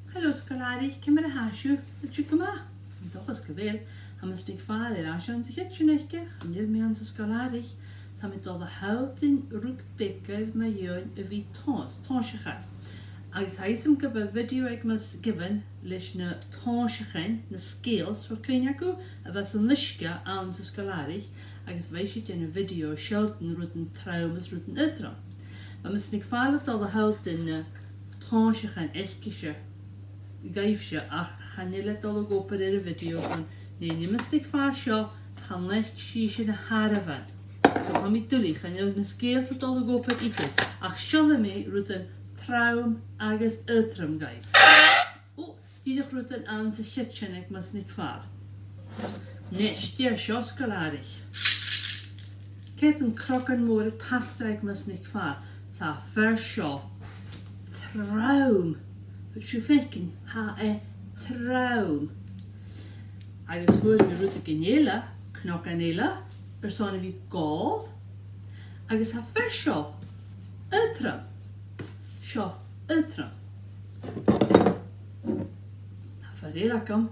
Hallo Scolari, cymryd y hasw, y trig yma. Yn doch ysgyfel, am ysdig ffal i'r asian sy'n chytio nechge, am nid mi am Scolari, sam i dod y haldyn rwg begaf mae yw'n y fi tonsach. Agus haes am gyfer fideo ag mas gyfyn leis na tonsachan, na scales, o'r cynniagw, a fes yn lysga am Scolari, agus feisi dyn y fideo sieltyn rwydyn traumas rwydyn ydram. Am ysdig ffal a dod y haldyn na tonsachan echgysio, gaifsio ach chanile dol o gopar y fideo fan ne'n ymystig far sio chanlech sy'n y harafan. So pan mi dwlu chanil na scales a dol o gopar i gyd ach siol mi rwydyn traum agos ydram gaif. O, dydych rwydyn an sy chytchen ag mysnig far. Nes, diar sio Scolari. Cet yn crocan môr pasta ag mysnig far sa fer sio traum. Siw fecyn, ha traum. Agus hwyr mi rwyd y gynela, cnoc anela, person fi godd. Agus ha fer sio, ydram. Sio, ydram. Ha fer eil agam,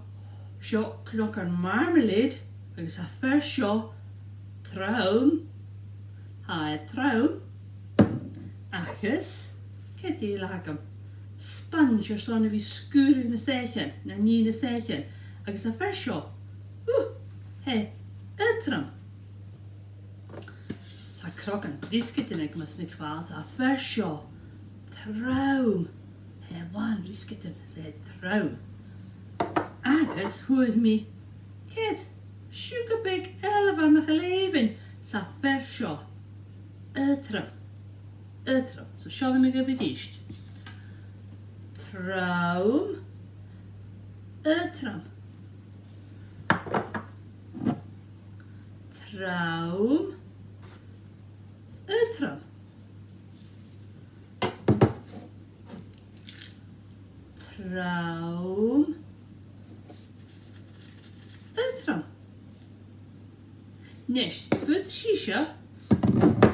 sio cnoc ar marmalade. Agus ha fer sio, traum. Ha traum. Agus, cet eil agam. Sponge ar son fi sgwr yn y sechen, na ni yn y sechen, agos a fersio, he, ydram. Sa croc yn brisket yn ag mysnig ffal, sa fersio, traum, he, fan brisket yn, se traum. Agos hwyr mi, ced, sugar big elefan nach y leifin, sa fersio, ydram, ydram. So siol mi gyfyd eist. Traum, ydram. Traum, ydram. Traum, ydram. Nest, fyd shisha,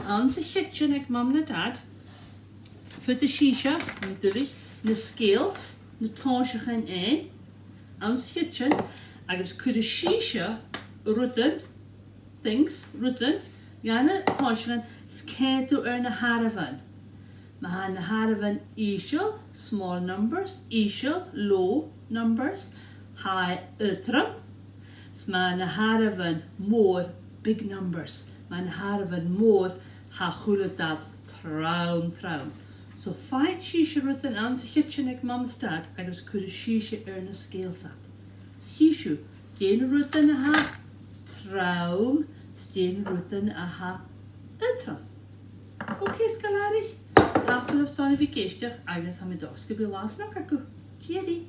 an sy chytchen ag mam na dad, fyd shisha, mi dwlich, na scales, na tonsach yn ein, ans chytchen, agos cwyd y shisha, rwydyn, things, rwydyn, gan y tonsach yn sgedw na harafan. Mae na harafan eisiol, small numbers, eisiol, low numbers, high ydram. Mae na harafan môr, big numbers. Mae na harafan môr, ha chwlydad, traum. So fine shisha rwydyn an sy chytchen ag mam's dad agos cwyd y shisha na scales at. Shishu, dyn rwydyn a ha traum, dyn rwydyn a ha ydram. Ok, Scolari. Tafel of son i fi geistioch agos ham i dosgyb i las nog acw. Jerry.